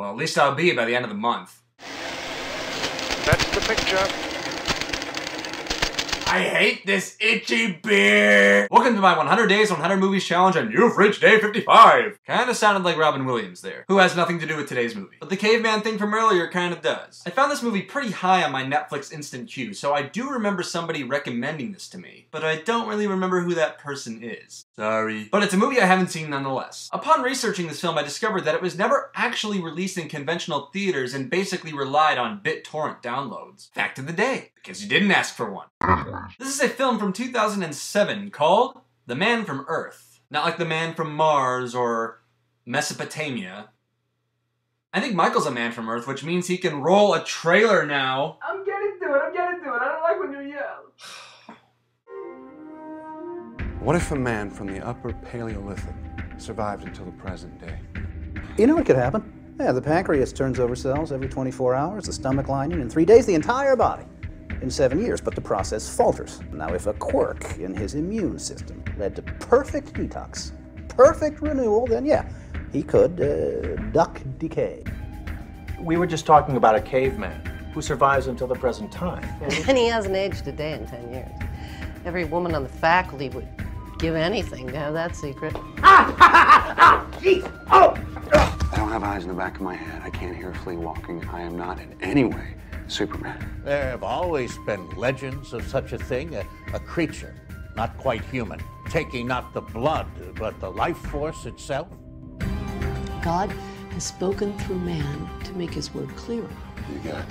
Well, at least I'll be by the end of the month. That's the picture. I hate this itchy beer! Welcome to my 100 Days, 100 Movies Challenge, and you've reached day 55! Kinda sounded like Robin Williams there, who has nothing to do with today's movie. But the caveman thing from earlier kinda does. I found this movie pretty high on my Netflix instant queue, so I do remember somebody recommending this to me. But I don't really remember who that person is. Sorry. But it's a movie I haven't seen nonetheless. Upon researching this film, I discovered that it was never actually released in conventional theaters and basically relied on BitTorrent downloads. Fact of the day, because you didn't ask for one. This is a film from 2007 called The Man from Earth. Not like the man from Mars or Mesopotamia. I think Michael's a man from Earth, which means he can roll a trailer now. I'm getting to it, I don't like when you yell. What if a man from the upper Paleolithic survived until the present day? You know what could happen? Yeah, the pancreas turns over cells every 24 hours, the stomach lining in 3 days, the entire body. In 7 years, but the process falters. Now, if a quirk in his immune system led to perfect detox, perfect renewal, then yeah, he could duck decay. We were just talking about a caveman who survives until the present time. And he hasn't aged a day in 10 years. Every woman on the faculty would give anything to have that secret. Jeez! Oh! I don't have eyes in the back of my head. I can't hear a flea walking. I am not in any way Superman. There have always been legends of such a thing, a creature, not quite human, taking not the blood, but the life force itself. God has spoken through man to make his word clearer. You got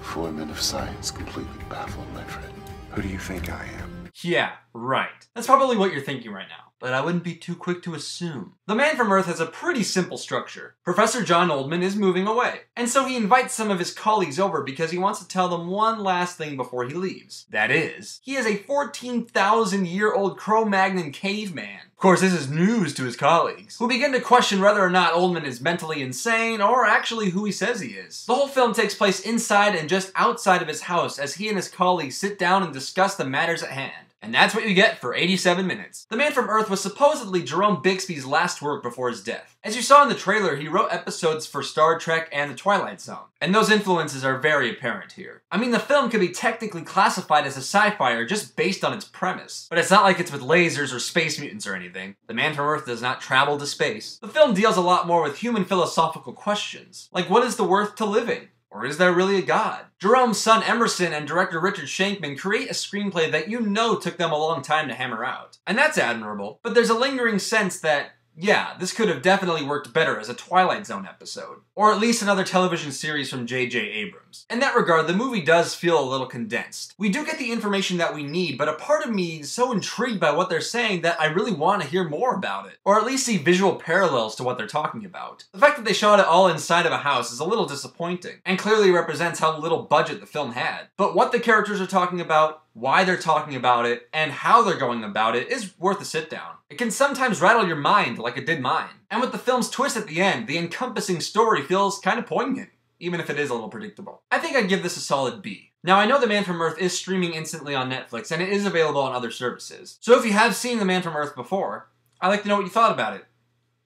4 men of science completely baffled, my friend. Who do you think I am? Yeah, right. That's probably what you're thinking right now. But I wouldn't be too quick to assume. The Man from Earth has a pretty simple structure. Professor John Oldman is moving away, and so he invites some of his colleagues over because he wants to tell them one last thing before he leaves. That is, he is a 14,000-year-old Cro-Magnon caveman. Of course, this is news to his colleagues, who begin to question whether or not Oldman is mentally insane or actually who he says he is. The whole film takes place inside and just outside of his house as he and his colleagues sit down and discuss the matters at hand. And that's what you get for 87 minutes. The Man from Earth was supposedly Jerome Bixby's last work before his death. As you saw in the trailer, he wrote episodes for Star Trek and the Twilight Zone. And those influences are very apparent here. I mean, the film could be technically classified as a sci-fi just based on its premise. But it's not like it's with lasers or space mutants or anything. The Man from Earth does not travel to space. The film deals a lot more with human philosophical questions. Like, what is the worth to living? Or is there really a God? Jerome's son Emerson and director Richard Shankman create a screenplay that you know took them a long time to hammer out. And that's admirable, but there's a lingering sense that, yeah, this could have definitely worked better as a Twilight Zone episode. Or at least another television series from J.J. Abrams. In that regard, the movie does feel a little condensed. We do get the information that we need, but a part of me is so intrigued by what they're saying that I really want to hear more about it. Or at least see visual parallels to what they're talking about. The fact that they shot it all inside of a house is a little disappointing, and clearly represents how little budget the film had. But what the characters are talking about, why they're talking about it, and how they're going about it is worth a sit down. It can sometimes rattle your mind like it did mine. And with the film's twist at the end, the encompassing story feels kind of poignant, even if it is a little predictable. I think I'd give this a solid B. Now, I know The Man from Earth is streaming instantly on Netflix, and it is available on other services. So if you have seen The Man from Earth before, I'd like to know what you thought about it.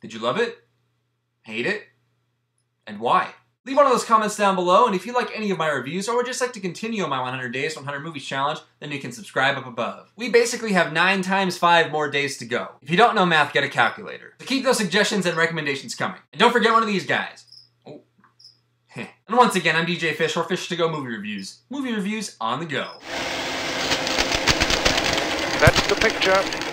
Did you love it? Hate it? And why? Leave one of those comments down below, and if you like any of my reviews or would just like to continue on my 100 Days, 100 Movies Challenge, then you can subscribe up above. We basically have 9 times 5 more days to go. If you don't know math, get a calculator. So keep those suggestions and recommendations coming. And don't forget one of these guys. Oh. And once again, I'm DJ Fish, or Fish to Go Movie Reviews. Movie reviews on the go. That's the picture.